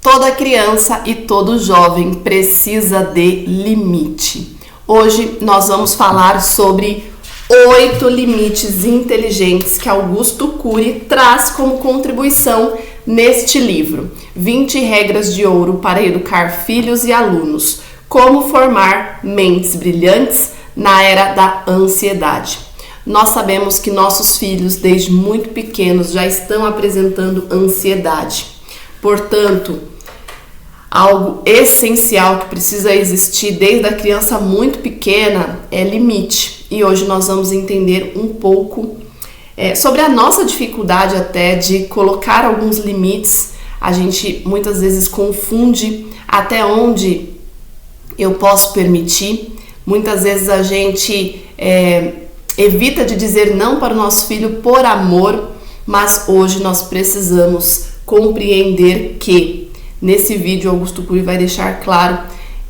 Toda criança e todo jovem precisa de limite. Hoje nós vamos falar sobre 8 limites inteligentes que Augusto Cury traz como contribuição neste livro. 20 regras de ouro para educar filhos e alunos. Como formar mentes brilhantes na era da ansiedade. Nós sabemos que nossos filhos, desde muito pequenos, já estão apresentando ansiedade. Portanto, algo essencial que precisa existir desde a criança muito pequena é limite. E hoje nós vamos entender um pouco sobre a nossa dificuldade até de colocar alguns limites. A gente muitas vezes confunde até onde eu posso permitir. Muitas vezes a gente evita de dizer não para o nosso filho por amor, mas hoje nós precisamos compreender que nesse vídeo Augusto Cury vai deixar claro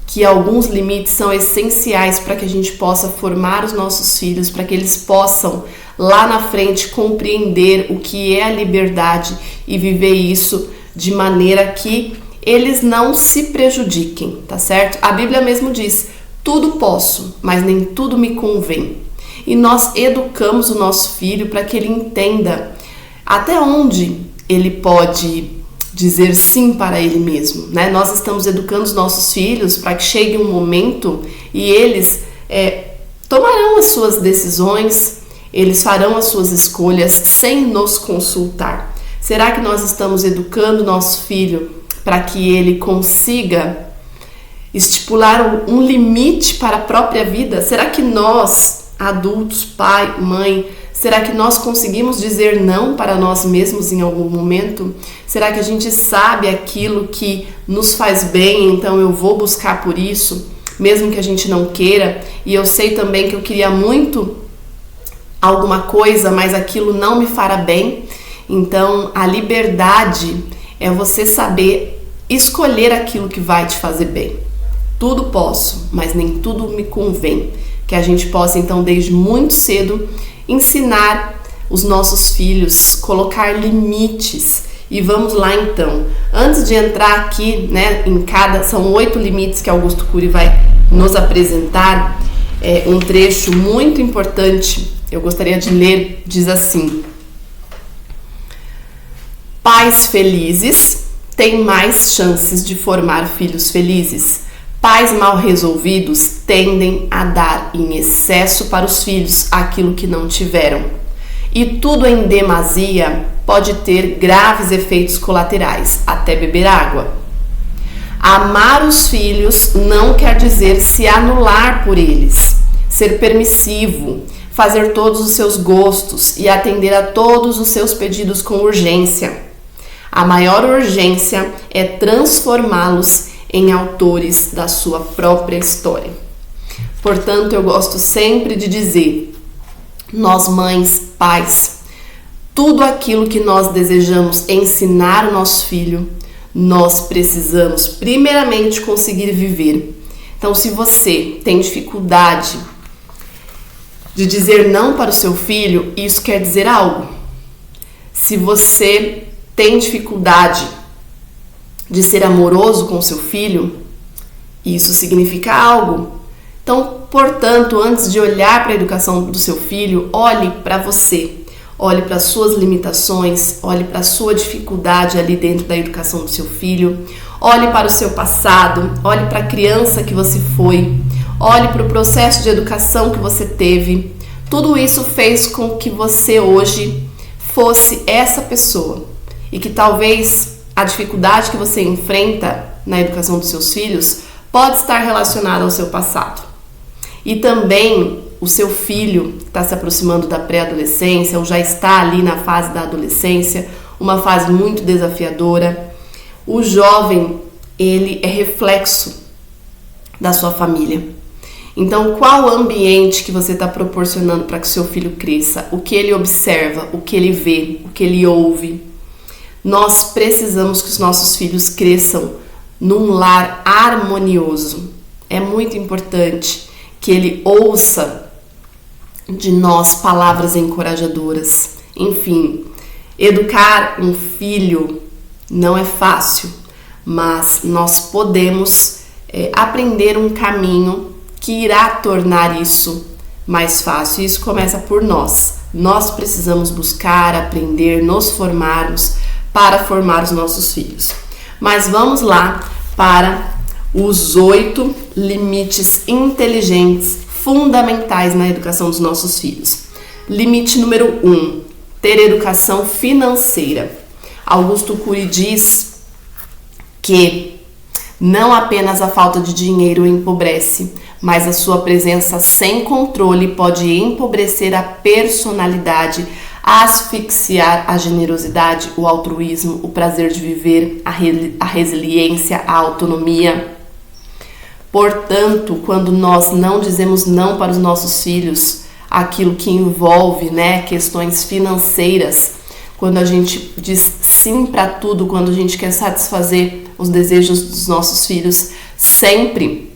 que alguns limites são essenciais para que a gente possa formar os nossos filhos, para que eles possam lá na frente compreender o que é a liberdade e viver isso de maneira que eles não se prejudiquem, tá certo? A Bíblia mesmo diz: tudo posso, mas nem tudo me convém. E nós educamos o nosso filho para que ele entenda até onde ele pode dizer sim para ele mesmo, né? Nós estamos educando os nossos filhos para que chegue um momento e eles tomarão as suas decisões, eles farão as suas escolhas sem nos consultar. Será que nós estamos educando o nosso filho para que ele consiga estipular um limite para a própria vida? Será que nós, adultos, pai, mãe, será que nós conseguimos dizer não para nós mesmos em algum momento? Será que a gente sabe aquilo que nos faz bem, então eu vou buscar por isso, mesmo que a gente não queira? E eu sei também que eu queria muito alguma coisa, mas aquilo não me fará bem. Então a liberdade é você saber escolher aquilo que vai te fazer bem. Tudo posso, mas nem tudo me convém. Que a gente possa, então, desde muito cedo, ensinar os nossos filhos, colocar limites. E vamos lá, então. Antes de entrar aqui, né, são 8 limites que Augusto Cury vai nos apresentar. Um trecho muito importante, eu gostaria de ler, diz assim: pais felizes têm mais chances de formar filhos felizes. Pais mal resolvidos tendem a dar em excesso para os filhos aquilo que não tiveram. E tudo em demasia pode ter graves efeitos colaterais, até beber água. Amar os filhos não quer dizer se anular por eles, ser permissivo, fazer todos os seus gostos e atender a todos os seus pedidos com urgência. A maior urgência é transformá-los em autores da sua própria história. Portanto, eu gosto sempre de dizer, nós mães, pais, tudo aquilo que nós desejamos ensinar ao nosso filho, nós precisamos primeiramente conseguir viver. Então, se você tem dificuldade de dizer não para o seu filho, isso quer dizer algo. Se você tem dificuldade de ser amoroso com o seu filho, isso significa algo. Então, portanto, antes de olhar para a educação do seu filho, olhe para você, olhe para as suas limitações, olhe para a sua dificuldade ali dentro da educação do seu filho, olhe para o seu passado, olhe para a criança que você foi, olhe para o processo de educação que você teve. Tudo isso fez com que você hoje fosse essa pessoa e que talvez a dificuldade que você enfrenta na educação dos seus filhos pode estar relacionada ao seu passado. E também o seu filho que está se aproximando da pré-adolescência ou já está ali na fase da adolescência, uma fase muito desafiadora. O jovem, ele é reflexo da sua família. Então, qual o ambiente que você está proporcionando para que o seu filho cresça? O que ele observa, o que ele vê, o que ele ouve? Nós precisamos que os nossos filhos cresçam num lar harmonioso. É muito importante que ele ouça de nós palavras encorajadoras. Enfim, educar um filho não é fácil, mas nós podemos aprender um caminho que irá tornar isso mais fácil. Isso começa por nós. Nós precisamos buscar, aprender, nos formarmos para formar os nossos filhos. Mas vamos lá para os 8 limites inteligentes fundamentais na educação dos nossos filhos. Limite número 1, ter educação financeira. Augusto Cury diz que não apenas a falta de dinheiro empobrece, mas a sua presença sem controle pode empobrecer a personalidade, asfixiar a generosidade, o altruísmo, o prazer de viver, a resiliência, a autonomia. Portanto, quando nós não dizemos não para os nossos filhos, aquilo que envolve, questões financeiras, quando a gente diz sim para tudo, quando a gente quer satisfazer os desejos dos nossos filhos, sempre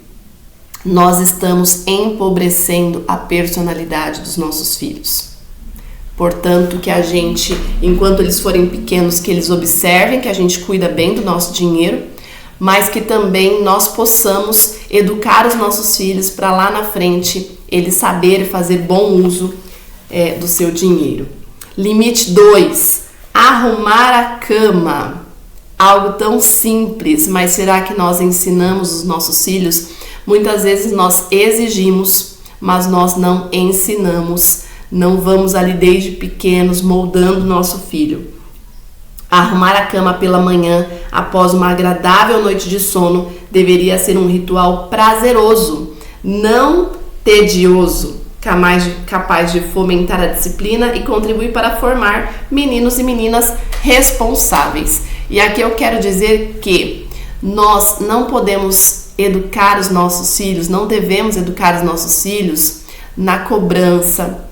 nós estamos empobrecendo a personalidade dos nossos filhos. Portanto, que a gente, enquanto eles forem pequenos, que eles observem que a gente cuida bem do nosso dinheiro, mas que também nós possamos educar os nossos filhos para lá na frente eles saberem fazer bom uso do seu dinheiro. Limite 2, arrumar a cama. Algo tão simples, mas será que nós ensinamos os nossos filhos? Muitas vezes nós exigimos, mas nós não ensinamos. Não vamos ali desde pequenos moldando nosso filho. Arrumar a cama pela manhã, após uma agradável noite de sono, deveria ser um ritual prazeroso, não tedioso, capaz de fomentar a disciplina e contribuir para formar meninos e meninas responsáveis. E aqui eu quero dizer que nós não podemos educar os nossos filhos, não devemos educar os nossos filhos na cobrança,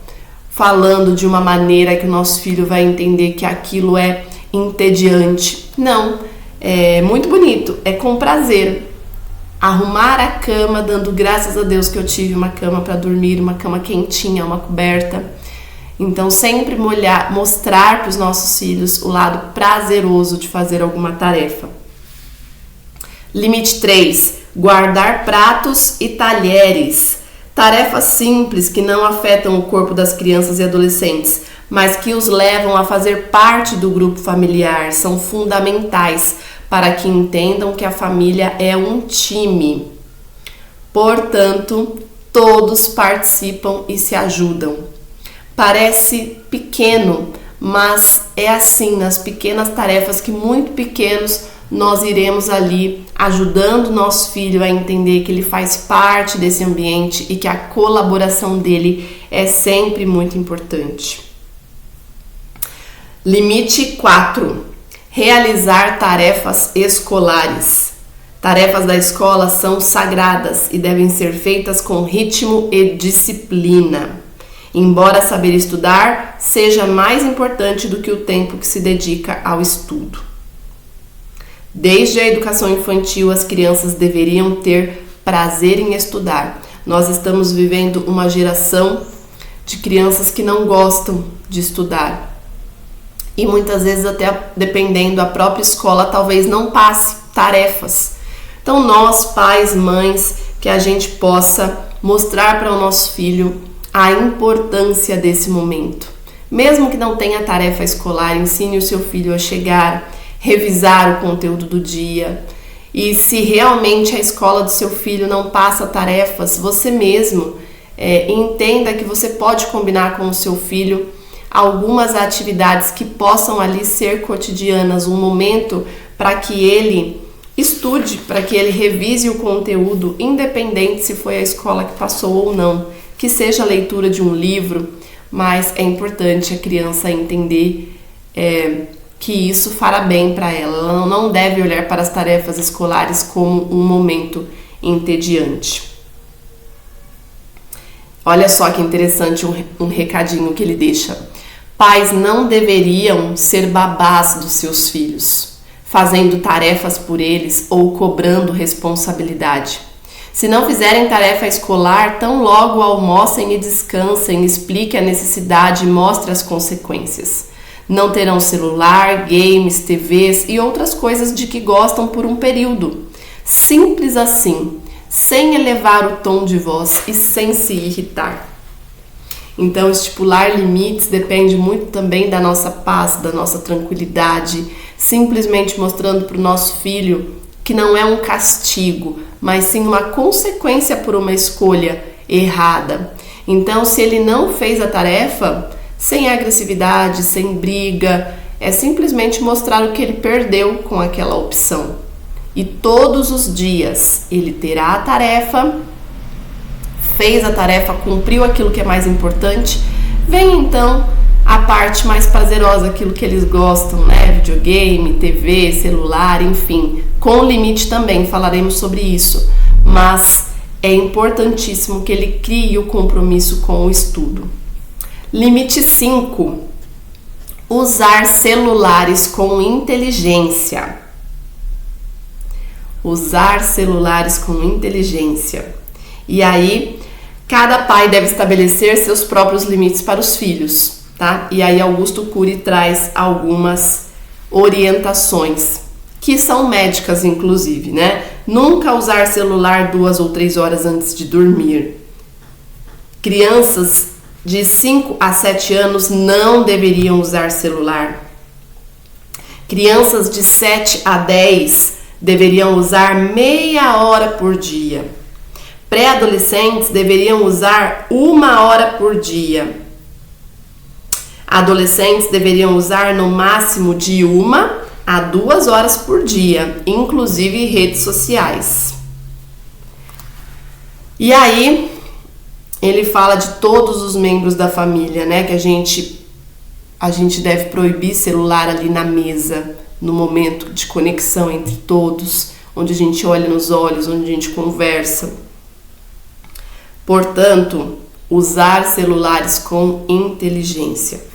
falando de uma maneira que o nosso filho vai entender que aquilo é entediante. Não, é muito bonito, é com prazer. Arrumar a cama, dando graças a Deus que eu tive uma cama para dormir, uma cama quentinha, uma coberta. Então, sempre mostrar para os nossos filhos o lado prazeroso de fazer alguma tarefa. Limite 3, guardar pratos e talheres. Tarefas simples que não afetam o corpo das crianças e adolescentes, mas que os levam a fazer parte do grupo familiar, são fundamentais para que entendam que a família é um time. Portanto, todos participam e se ajudam. Parece pequeno, mas é assim, nas pequenas tarefas que muito pequenos nós iremos ali ajudando o nosso filho a entender que ele faz parte desse ambiente e que a colaboração dele é sempre muito importante. Limite 4. Realizar tarefas escolares. Tarefas da escola são sagradas e devem ser feitas com ritmo e disciplina. Embora saber estudar seja mais importante do que o tempo que se dedica ao estudo. Desde a educação infantil, as crianças deveriam ter prazer em estudar. Nós estamos vivendo uma geração de crianças que não gostam de estudar. E muitas vezes, até dependendo da própria escola, talvez não passe tarefas. Então, nós, pais, mães, que a gente possa mostrar para o nosso filho a importância desse momento. Mesmo que não tenha tarefa escolar, ensine o seu filho a chegar, revisar o conteúdo do dia. E se realmente a escola do seu filho não passa tarefas, você mesmo entenda que você pode combinar com o seu filho algumas atividades que possam ali ser cotidianas, um momento para que ele estude, para que ele revise o conteúdo, independente se foi a escola que passou ou não, que seja a leitura de um livro, mas é importante a criança entender que isso fará bem para ela. Ela não deve olhar para as tarefas escolares como um momento entediante. Olha só que interessante um recadinho que ele deixa. Pais não deveriam ser babás dos seus filhos, fazendo tarefas por eles ou cobrando responsabilidade. Se não fizerem tarefa escolar, tão logo almocem e descansem, explique a necessidade e mostre as consequências. Não terão celular, games, TVs e outras coisas de que gostam por um período. Simples assim, sem elevar o tom de voz e sem se irritar. Então, estipular limites depende muito também da nossa paz, da nossa tranquilidade, simplesmente mostrando para o nosso filho que não é um castigo, mas sim uma consequência por uma escolha errada. Então, se ele não fez a tarefa, sem agressividade, sem briga, é simplesmente mostrar o que ele perdeu com aquela opção. E todos os dias ele terá a tarefa, fez a tarefa, cumpriu aquilo que é mais importante, vem então a parte mais prazerosa, aquilo que eles gostam, né? Videogame, TV, celular, enfim. Com limite também, falaremos sobre isso. Mas é importantíssimo que ele crie o compromisso com o estudo. Limite 5. Usar celulares com inteligência. Usar celulares com inteligência. E aí, cada pai deve estabelecer seus próprios limites para os filhos, tá? E aí Augusto Cury traz algumas orientações, que são médicas inclusive, né? Nunca usar celular 2 ou 3 horas antes de dormir. Crianças de 5 a 7 anos não deveriam usar celular. Crianças de 7 a 10 deveriam usar meia hora por dia. Pré-adolescentes deveriam usar 1 hora por dia. Adolescentes deveriam usar no máximo de 1 a 2 horas por dia, inclusive redes sociais. E aí, ele fala de todos os membros da família, né? Que a gente deve proibir celular ali na mesa, no momento de conexão entre todos, onde a gente olha nos olhos, onde a gente conversa. Portanto, usar celulares com inteligência.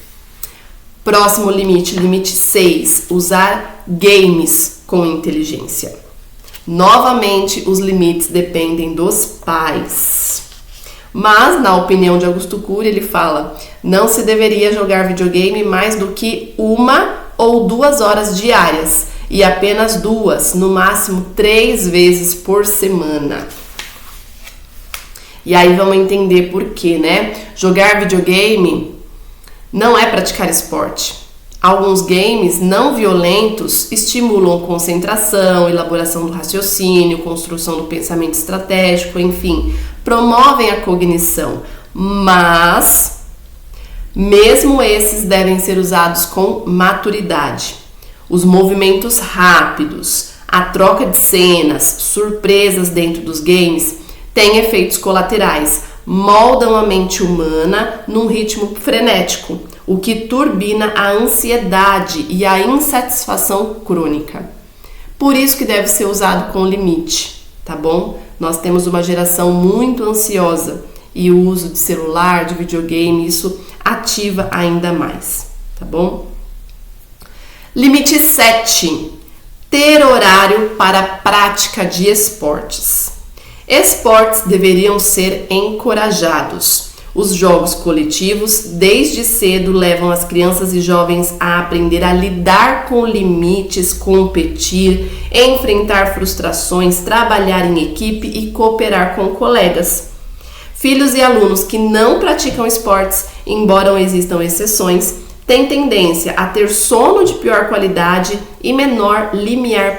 Próximo limite, limite 6, usar games com inteligência. Novamente, os limites dependem dos pais. Mas, na opinião de Augusto Cury, ele fala: não se deveria jogar videogame mais do que 1 ou 2 horas diárias, e apenas 2, no máximo 3 vezes por semana. E aí vamos entender por quê, né? Jogar videogame não é praticar esporte. Alguns games não violentos estimulam concentração, elaboração do raciocínio, construção do pensamento estratégico, enfim, promovem a cognição, mas mesmo esses devem ser usados com maturidade. Os movimentos rápidos, a troca de cenas, surpresas dentro dos games têm efeitos colaterais, moldam a mente humana num ritmo frenético, o que turbina a ansiedade e a insatisfação crônica. Por isso que deve ser usado com limite, tá bom? Nós temos uma geração muito ansiosa e o uso de celular, de videogame, isso ativa ainda mais, tá bom? Limite 7. Ter horário para a prática de esportes. Esportes deveriam ser encorajados. Os jogos coletivos, desde cedo, levam as crianças e jovens a aprender a lidar com limites, competir, enfrentar frustrações, trabalhar em equipe e cooperar com colegas. Filhos e alunos que não praticam esportes, embora existam exceções, têm tendência a ter sono de pior qualidade e menor limiar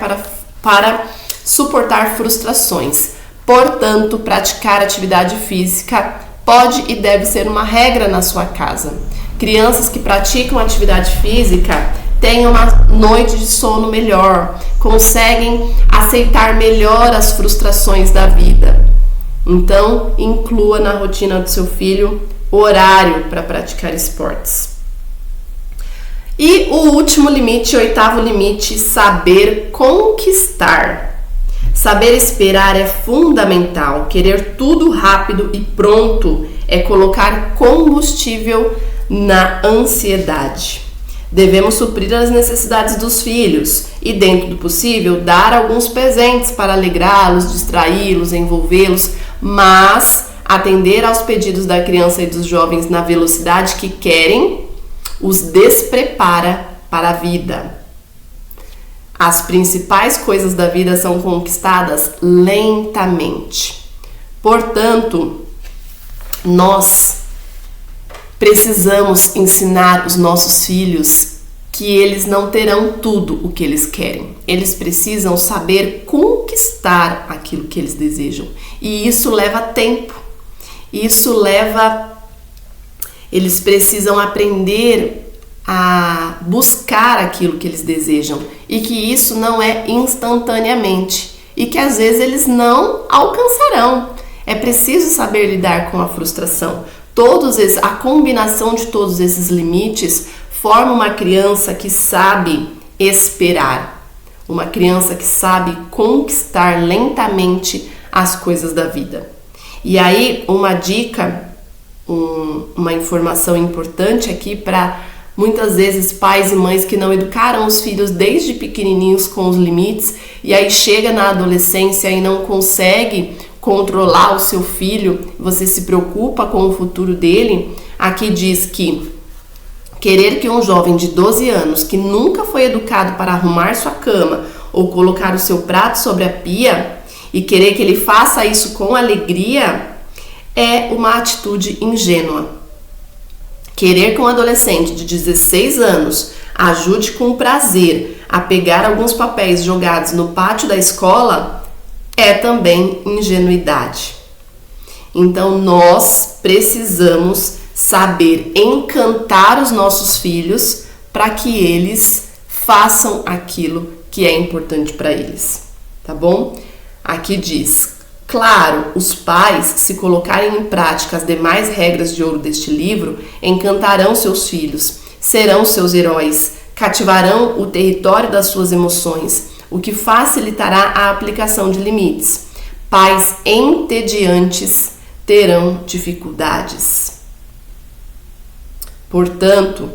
para suportar frustrações. Portanto, praticar atividade física pode e deve ser uma regra na sua casa. Crianças que praticam atividade física têm uma noite de sono melhor, conseguem aceitar melhor as frustrações da vida. Então, inclua na rotina do seu filho horário para praticar esportes. E o último limite, 8º limite, saber conquistar. Saber esperar é fundamental. Querer tudo rápido e pronto é colocar combustível na ansiedade. Devemos suprir as necessidades dos filhos e, dentro do possível, dar alguns presentes para alegrá-los, distraí-los, envolvê-los, mas atender aos pedidos da criança e dos jovens na velocidade que querem os desprepara para a vida. As principais coisas da vida são conquistadas lentamente. Portanto, nós precisamos ensinar os nossos filhos que eles não terão tudo o que eles querem. Eles precisam saber conquistar aquilo que eles desejam. E isso leva tempo. Eles precisam aprender a buscar aquilo que eles desejam. E que isso não é instantaneamente. E que às vezes eles não alcançarão. É preciso saber lidar com a frustração. A combinação de todos esses limites forma uma criança que sabe esperar, uma criança que sabe conquistar lentamente as coisas da vida. E aí, uma dica, uma informação importante aqui para muitas vezes pais e mães que não educaram os filhos desde pequenininhos com os limites e aí chega na adolescência e não consegue controlar o seu filho, você se preocupa com o futuro dele. Aqui diz que querer que um jovem de 12 anos que nunca foi educado para arrumar sua cama ou colocar o seu prato sobre a pia e querer que ele faça isso com alegria é uma atitude ingênua. Querer que um adolescente de 16 anos ajude com prazer a pegar alguns papéis jogados no pátio da escola é também ingenuidade. Então nós precisamos saber encantar os nossos filhos para que eles façam aquilo que é importante para eles, tá bom? Aqui diz: claro, os pais, se colocarem em prática as demais regras de ouro deste livro, encantarão seus filhos, serão seus heróis, cativarão o território das suas emoções, o que facilitará a aplicação de limites. Pais entediantes terão dificuldades. Portanto,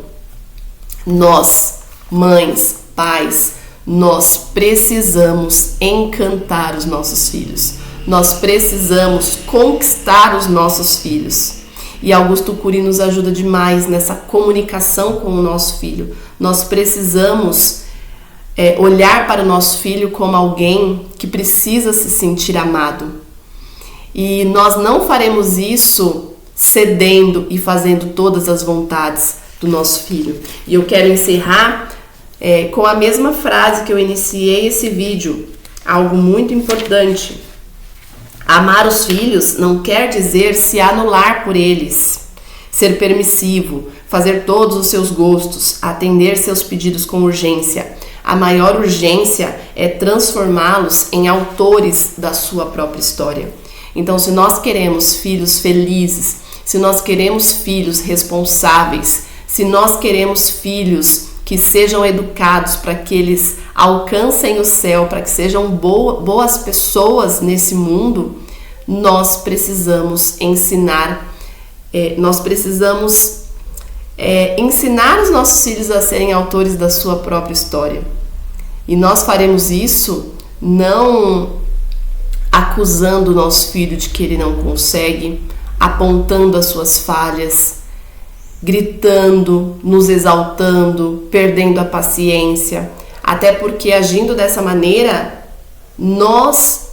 nós, mães, pais, nós precisamos encantar os nossos filhos. Nós precisamos conquistar os nossos filhos. E Augusto Cury nos ajuda demais nessa comunicação com o nosso filho. Nós precisamos olhar para o nosso filho como alguém que precisa se sentir amado. E nós não faremos isso cedendo e fazendo todas as vontades do nosso filho. E eu quero encerrar com a mesma frase que eu iniciei esse vídeo. Algo muito importante. Amar os filhos não quer dizer se anular por eles, ser permissivo, fazer todos os seus gostos, atender seus pedidos com urgência. A maior urgência é transformá-los em autores da sua própria história. Então, se nós queremos filhos felizes, se nós queremos filhos responsáveis, se nós queremos filhos que sejam educados para que eles alcancem o céu, para que sejam boas pessoas nesse mundo, nós precisamos ensinar os nossos filhos a serem autores da sua própria história. E nós faremos isso não acusando o nosso filho de que ele não consegue, apontando as suas falhas, gritando, nos exaltando, perdendo a paciência. Até porque agindo dessa maneira, nós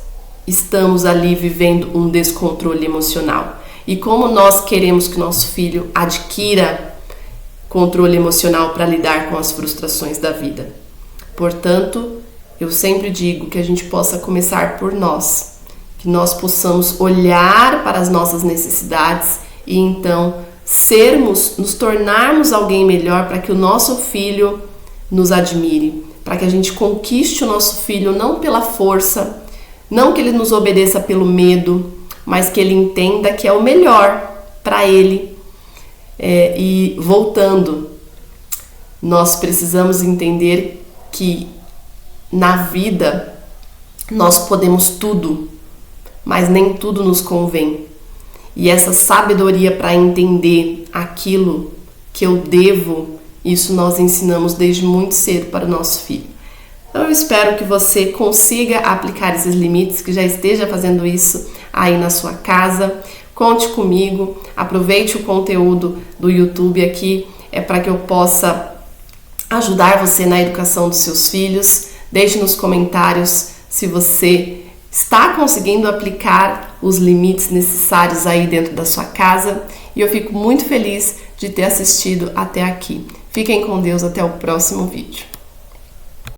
estamos ali vivendo um descontrole emocional. E como nós queremos que nosso filho adquira controle emocional para lidar com as frustrações da vida? Portanto, eu sempre digo que a gente possa começar por nós, que nós possamos olhar para as nossas necessidades e então nos tornarmos alguém melhor para que o nosso filho nos admire, para que a gente conquiste o nosso filho não pela força, não que ele nos obedeça pelo medo, mas que ele entenda que é o melhor para ele. E voltando, nós precisamos entender que na vida nós podemos tudo, mas nem tudo nos convém. E essa sabedoria para entender aquilo que eu devo, isso nós ensinamos desde muito cedo para o nosso filho. Então eu espero que você consiga aplicar esses limites, que já esteja fazendo isso aí na sua casa. Conte comigo, aproveite o conteúdo do YouTube aqui. é para que eu possa ajudar você na educação dos seus filhos. Deixe nos comentários se você está conseguindo aplicar os limites necessários aí dentro da sua casa. E eu fico muito feliz de ter assistido até aqui. Fiquem com Deus, até o próximo vídeo.